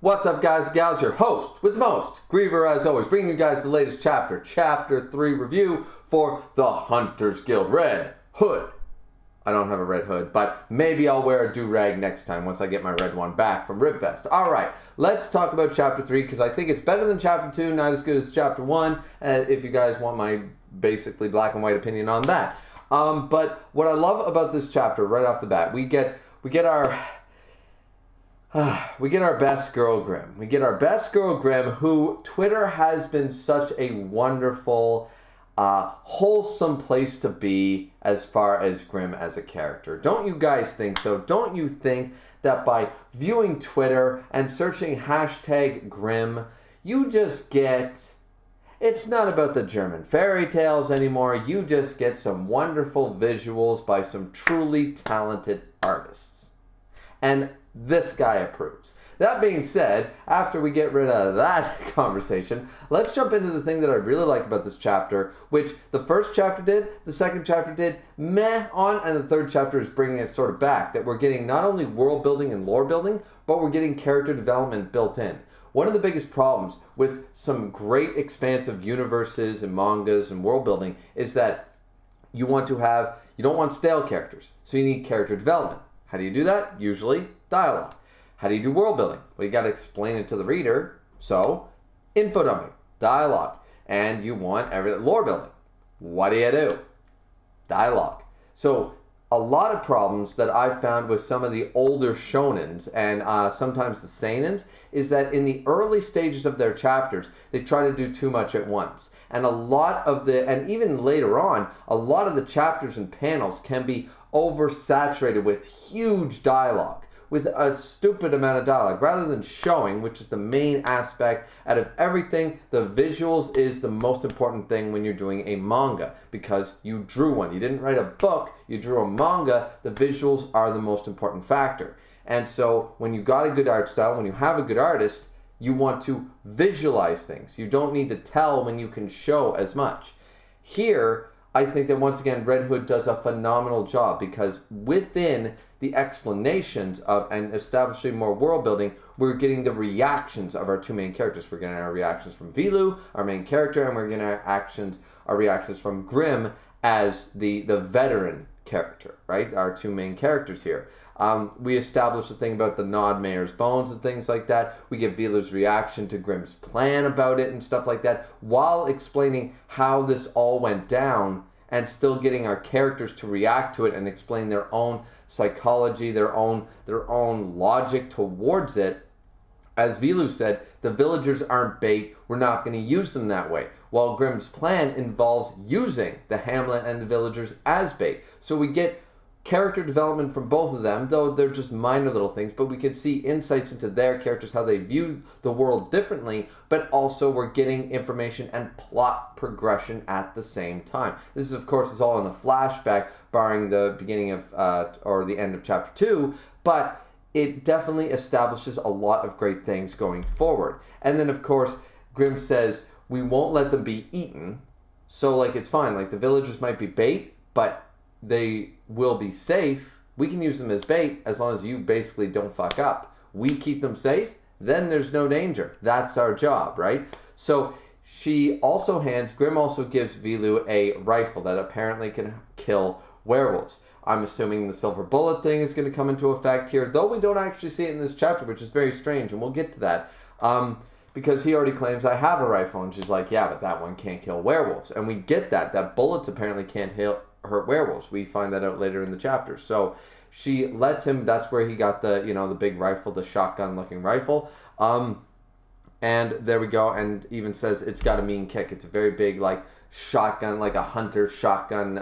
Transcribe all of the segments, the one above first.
What's up, guys and gals? Your host with the most, Griever, as always, bringing you guys the latest chapter, Chapter 3 review for the Hunters Guild Red Hood. I don't have a red hood, but maybe I'll wear a do-rag next time once I get my red one back from Ribfest. Alright, let's talk about Chapter 3, because I think it's better than Chapter 2, not as good as Chapter 1, if you guys want my basically black and white opinion on that. But what I love about this chapter, right off the bat, we get our best girl Grim. We get our best girl Grim, who Twitter has been such a wonderful, wholesome place to be as far as Grim as a character. Don't you guys think so? Don't you think that by viewing Twitter and searching hashtag Grim, you just get... It's not about the German fairy tales anymore. You just get some wonderful visuals by some truly talented artists. And this guy approves. That being said, after we get rid of that conversation, let's jump into the thing that I really like about this chapter, which the first chapter did, the second chapter did meh on, and the third chapter is bringing it sort of back. That we're getting not only world building and lore building, but we're getting character development built in. One of the biggest problems with some great expansive universes and mangas and world building is that you don't want stale characters, so you need character development. How do you do that? Usually dialogue. How do you do world building? Well, you got to explain it to the reader. So, info dumping, dialogue. And you want lore building. What do? Dialogue. So, a lot of problems that I've found with some of the older shonens and sometimes the seinens is that in the early stages of their chapters, they try to do too much at once. And and even later on, a lot of the chapters and panels can be oversaturated with huge dialogue, with a stupid amount of dialogue. Rather than showing, which is the main aspect out of everything, the visuals is the most important thing when you're doing a manga, because you drew one. You didn't write a book, you drew a manga. The visuals are the most important factor. And so when you got a good art style, when you have a good artist, you want to visualize things. You don't need to tell when you can show as much. Here, I think that once again, Red Hood does a phenomenal job, because within the explanations of and establishing more world building, we're getting the reactions of our two main characters. We're getting our reactions from Vilu, our main character, and we're getting our reactions from Grim as the veteran character, right? Our two main characters here. We establish the thing about the Nod Mayor's bones and things like that. We get Vilu's reaction to Grim's plan about it and stuff like that, while explaining how this all went down and still getting our characters to react to it and explain their own psychology, their own logic towards it. As Vilu said, the villagers aren't bait. We're not going to use them that way. While Grim's plan involves using the hamlet and the villagers as bait. So we get character development from both of them, though they're just minor little things, but we can see insights into their characters, how they view the world differently, but also we're getting information and plot progression at the same time. This is, of course, is all in a flashback, barring the beginning of, or the end of Chapter 2, but it definitely establishes a lot of great things going forward. And then, of course, Grim says, we won't let them be eaten, so, it's fine. The villagers might be bait, but they will be safe. We can use them as bait as long as you basically don't fuck up. We keep them safe, then there's no danger. That's our job, right? So Grim also gives Vilu a rifle that apparently can kill werewolves. I'm assuming the silver bullet thing is going to come into effect here, though we don't actually see it in this chapter, which is very strange, and we'll get to that. Because he already claims, I have a rifle, and she's like, yeah, but that one can't kill werewolves. And we get that bullets apparently can't hurt werewolves. We find that out later in the chapter. So she lets him, that's where he got the big rifle, the shotgun looking rifle. And there we go. And even says it's got a mean kick. It's a very big shotgun, like a hunter shotgun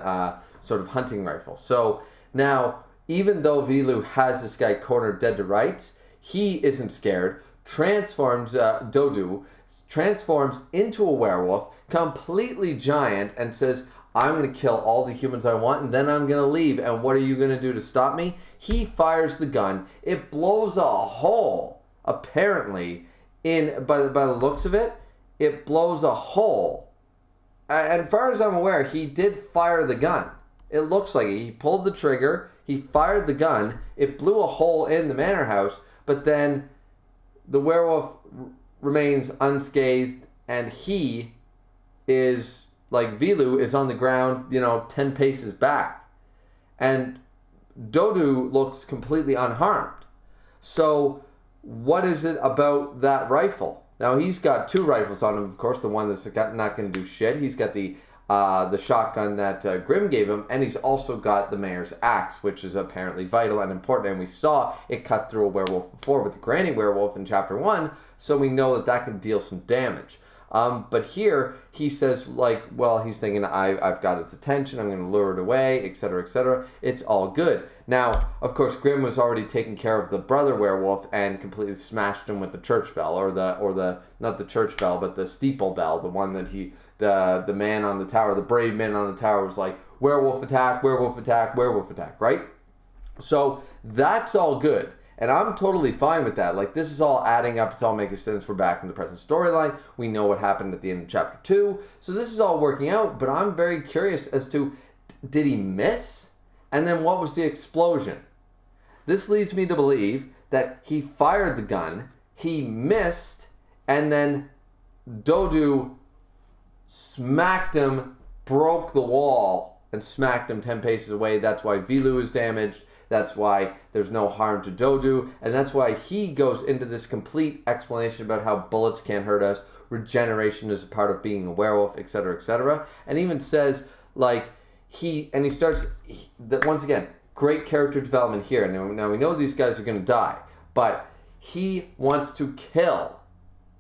sort of hunting rifle. So now, even though Vilu has this guy cornered dead to rights, he isn't scared. Dodu transforms into a werewolf, completely giant, and says, I'm going to kill all the humans I want, and then I'm going to leave. And what are you going to do to stop me? He fires the gun. It blows a hole, apparently, by the looks of it. It blows a hole. And as far as I'm aware, he did fire the gun. It looks like it. He pulled the trigger. He fired the gun. It blew a hole in the manor house. But then the werewolf remains unscathed, and he is, like, Vilu is on the ground, 10 paces back. And Dodu looks completely unharmed. So what is it about that rifle? Now, he's got 2 rifles on him, of course. The one that's not going to do shit. He's got the shotgun that Grimm gave him, and he's also got the mayor's axe, which is apparently vital and important. And we saw it cut through a werewolf before with the granny werewolf in chapter 1, so we know that can deal some damage. But here he says, like, well, he's thinking, I've got its attention, I'm going to lure it away, etc., etc. It's all good. Now, of course, Grimm was already taking care of the brother werewolf and completely smashed him with the church bell, or the not the church bell, but the steeple bell, the one that the man on the tower, the brave man on the tower was like, werewolf attack, werewolf attack, werewolf attack, right? So that's all good. And I'm totally fine with that. Like, this is all adding up. It's all making sense. We're back in the present storyline. We know what happened at the end of chapter 2. So this is all working out. But I'm very curious as to, did he miss? And then what was the explosion? This leads me to believe that he fired the gun, he missed, and then Dodu smacked him, broke the wall, and smacked him 10 paces away. That's why Vilu is damaged. That's why there's no harm to Dodu, and that's why he goes into this complete explanation about how bullets can't hurt us, regeneration is a part of being a werewolf, etc., etc., and even says, like, he starts, once again, great character development here. Now we know these guys are going to die, but he wants to kill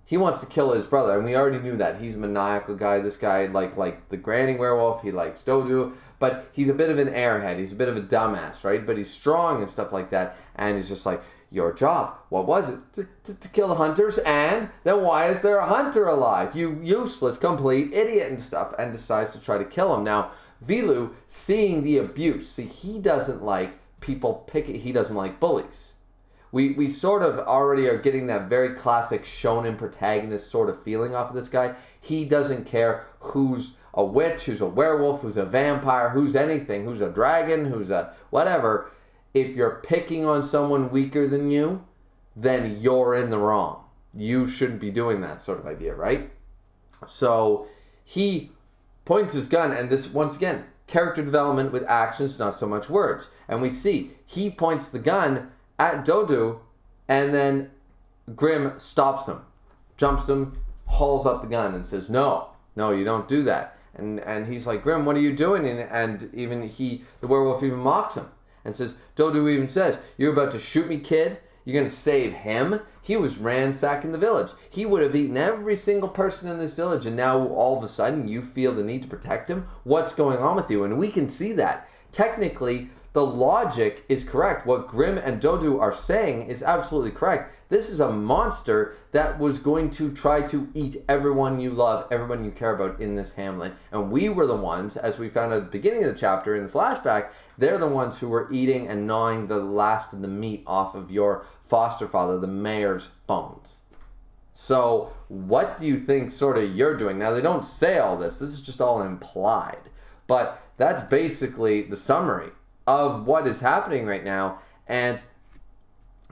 his brother, and we already knew that. He's a maniacal guy. This guy, like the granny werewolf, he likes Dodu, but he's a bit of an airhead. He's a bit of a dumbass, right? But he's strong and stuff like that, and he's just like, your job, what was it? To kill the hunters, and then why is there a hunter alive? You useless, complete idiot and stuff, and decides to try to kill him. Now, Vilu, seeing the abuse, he doesn't like people he doesn't like bullies. We sort of already are getting that very classic shonen protagonist sort of feeling off of this guy. He doesn't care who's a witch, who's a werewolf, who's a vampire, who's anything, who's a dragon, who's a whatever. If you're picking on someone weaker than you, then you're in the wrong. You shouldn't be doing that sort of idea, right? So he points his gun, and this, once again, character development with actions, not so much words. And we see he points the gun at Dodu, and then Grimm stops him, jumps him, hauls up the gun, and says, no, you don't do that. And he's like, Grimm, what are you doing? And even the werewolf even mocks him and says, Dodu even says, you're about to shoot me, kid? You're going to save him? He was ransacking the village. He would have eaten every single person in this village, and now all of a sudden you feel the need to protect him? What's going on with you? And we can see that. Technically, the logic is correct. What Grimm and Dodu are saying is absolutely correct. This is a monster that was going to try to eat everyone you love, everyone you care about in this hamlet. And we were the ones, as we found at the beginning of the chapter in the flashback, they're the ones who were eating and gnawing the last of the meat off of your foster father, the mayor's bones. So what do you think sort of you're doing? Now, they don't say all this. This is just all implied. But that's basically the summary of what is happening right now. And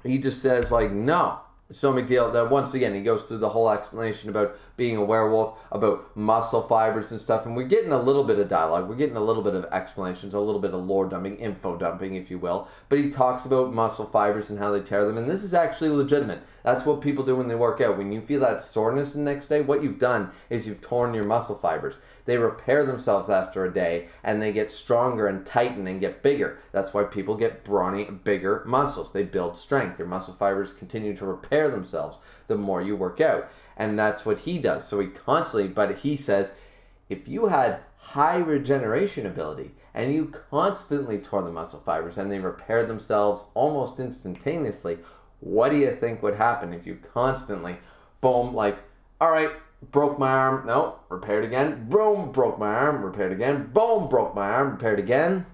he just says, like, no, it's no big deal. That once again, he goes through the whole explanation about being a werewolf, about muscle fibers and stuff. And we're getting a little bit of dialogue. We're getting a little bit of explanations, a little bit of lore dumping, info dumping, if you will. But he talks about muscle fibers and how they tear them. And this is actually legitimate. That's what people do when they work out. When you feel that soreness the next day, what you've done is you've torn your muscle fibers. They repair themselves after a day, and they get stronger and tighten and get bigger. That's why people get brawny, bigger muscles. They build strength. Your muscle fibers continue to repair themselves the more you work out. And that's what he does. So he constantly, but he says, if you had high regeneration ability and you constantly tore the muscle fibers and they repaired themselves almost instantaneously, what do you think would happen if you constantly, boom, like, all right, broke my arm, no, repaired again, boom, broke my arm, repaired again, boom, broke my arm, repaired again.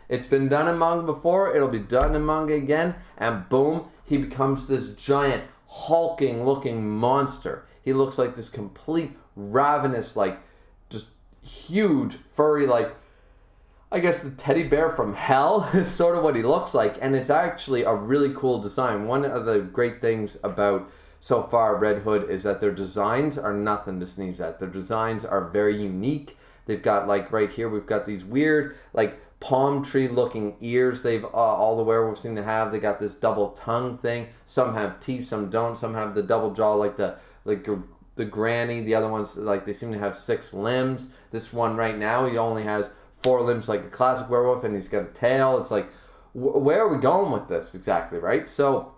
It's been done in manga before, it'll be done in manga again, and boom, he becomes this giant, hulking looking monster. He looks like this complete ravenous, like, just huge, furry, like, I guess the teddy bear from hell is sort of what he looks like, and it's actually a really cool design. One of the great things about so far, Red Hood, is that their designs are nothing to sneeze at. Their designs are very unique. They've got, like, right here, we've got these weird, like, palm tree looking ears all the werewolves seem to have. They got this double tongue thing. Some have teeth, some don't. Some have the double jaw like the granny. The other ones, like, they seem to have 6 limbs. This one right now, he only has 4 limbs like the classic werewolf, and he's got a tail. It's like, where are we going with this exactly, right? So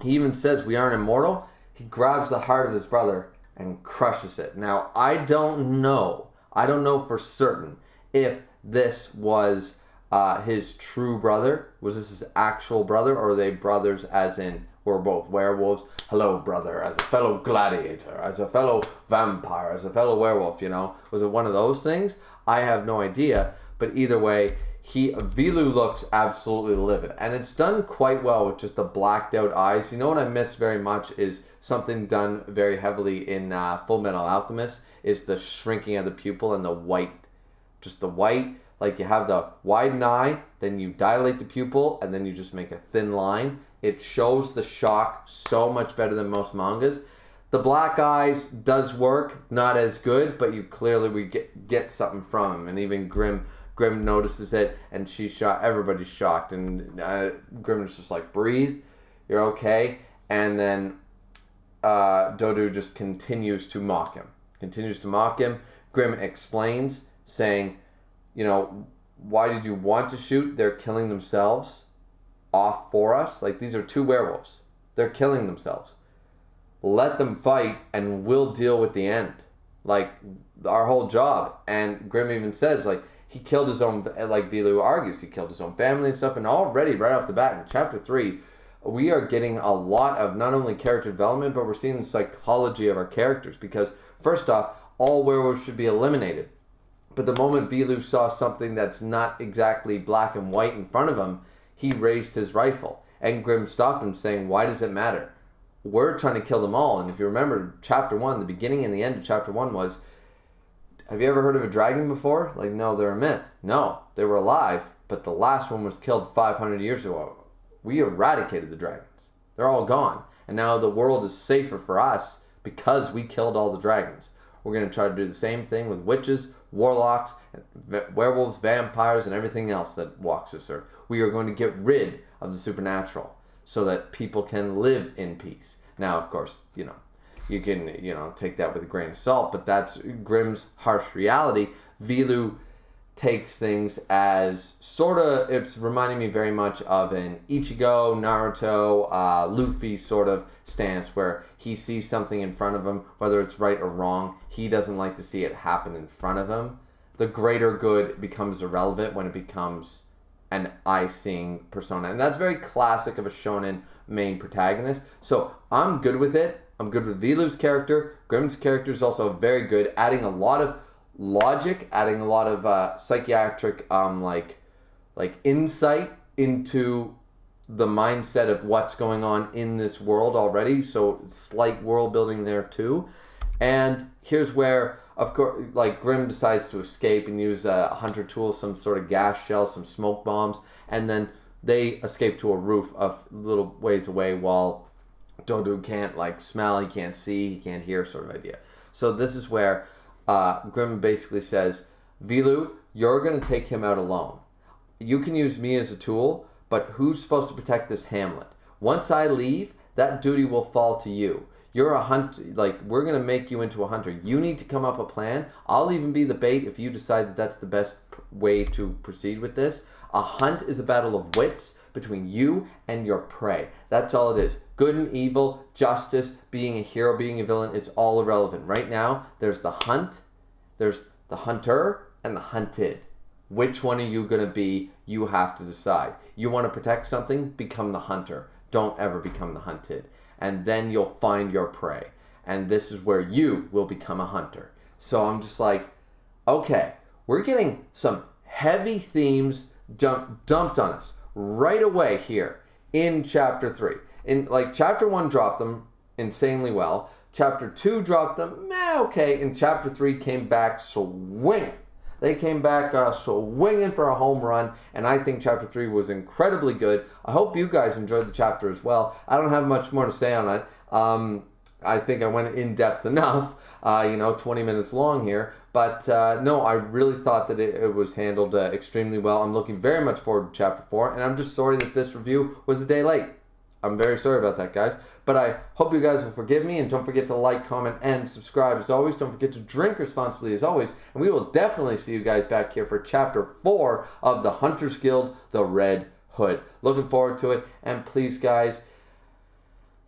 he even says we aren't immortal. He grabs the heart of his brother and crushes it. Now, I don't know for certain if this was his true brother. Was this his actual brother, or are they brothers as in we're both werewolves? Hello, brother, as a fellow gladiator, as a fellow vampire, as a fellow werewolf, you know? Was it one of those things? I have no idea, but either way, Vilu looks absolutely livid, and it's done quite well with just the blacked out eyes. You know what I miss very much is something done very heavily in Full Metal Alchemist is the shrinking of the pupil and the white. Just the white, like you have the widened eye, then you dilate the pupil, and then you just make a thin line. It shows the shock so much better than most mangas. The black eyes does work, not as good, but we get something from him, and even Grim notices it, and she's shocked. Everybody's shocked, and Grim is just like, breathe, you're okay. And then Dodu just continues to mock him. Grim explains, saying, you know, why did you want to shoot? They're killing themselves off for us. Like, these are 2 werewolves. They're killing themselves. Let them fight, and we'll deal with the end. Like, our whole job. And Grim even says, like, he killed his own, like Vilu argues, he killed his own family and stuff. And already, right off the bat, in chapter 3, we are getting a lot of not only character development, but we're seeing the psychology of our characters. Because, first off, all werewolves should be eliminated. But the moment Vilu saw something that's not exactly black and white in front of him, he raised his rifle. And Grim stopped him, saying, why does it matter? We're trying to kill them all. And if you remember, chapter 1, the beginning and the end of chapter 1 was, have you ever heard of a dragon before? Like, no, they're a myth. No, they were alive, but the last one was killed 500 years ago. We eradicated the dragons. They're all gone. And now the world is safer for us because we killed all the dragons. We're going to try to do the same thing with witches, warlocks, werewolves, vampires, and everything else that walks this earth. We are going to get rid of the supernatural so that people can live in peace. Now, of course, you know, you can, you know, take that with a grain of salt, but that's Grimm's harsh reality. Vilu takes things as sort of, it's reminding me very much of an Ichigo, Naruto, Luffy sort of stance where he sees something in front of him, whether it's right or wrong. He doesn't like to see it happen in front of him. The greater good becomes irrelevant when it becomes an eye-seeing persona. And that's very classic of a shonen main protagonist. So I'm good with it. I'm good with Vilu's character. Grimm's character is also very good, adding a lot of logic, adding a lot of psychiatric like insight into the mindset of what's going on in this world already. So slight world building there too. And here's where, of course, like Grimm decides to escape and use a hunter tool, some sort of gas shell, some smoke bombs, and then they escape to a roof a little ways away while Dodu can't like smell, he can't see, he can't hear, sort of idea. So this is where Grimm basically says, Vilu, you're going to take him out alone. You can use me as a tool, but who's supposed to protect this hamlet? Once I leave, that duty will fall to you. You're a hunter, like, we're going to make you into a hunter. You need to come up a plan. I'll even be the bait if you decide that that's the best way to proceed with this. A hunt is a battle of wits between you and your prey. That's all it is. Good and evil, justice, being a hero, being a villain, it's all irrelevant. Right now, there's the hunt, there's the hunter, and the hunted. Which one are you going to be? You have to decide. You want to protect something? Become the hunter. Don't ever become the hunted. And then you'll find your prey. And this is where you will become a hunter. So I'm just like, okay, we're getting some heavy themes dumped on us right away here in chapter 3. In like chapter 1 dropped them insanely well. Chapter 2 dropped them, okay. And chapter 3 came back swinging. They came back swinging for a home run, and I think chapter 3 was incredibly good. I hope you guys enjoyed the chapter as well. I don't have much more to say on it. I think I went in depth enough, 20 minutes long here. But no, I really thought that it was handled extremely well. I'm looking very much forward to Chapter 4, and I'm just sorry that this review was a day late. I'm very sorry about that, guys. But I hope you guys will forgive me, and don't forget to like, comment, and subscribe as always. Don't forget to drink responsibly as always, and we will definitely see you guys back here for Chapter 4 of the Hunters Guild, The Red Hood. Looking forward to it, and please, guys,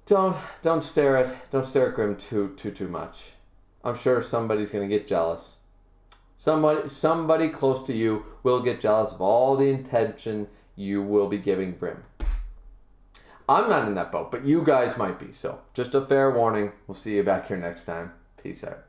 don't stare at Grim too much. I'm sure somebody's gonna get jealous. Somebody close to you will get jealous of all the attention you will be giving Grim. I'm not in that boat, but you guys might be. So just a fair warning. We'll see you back here next time. Peace out.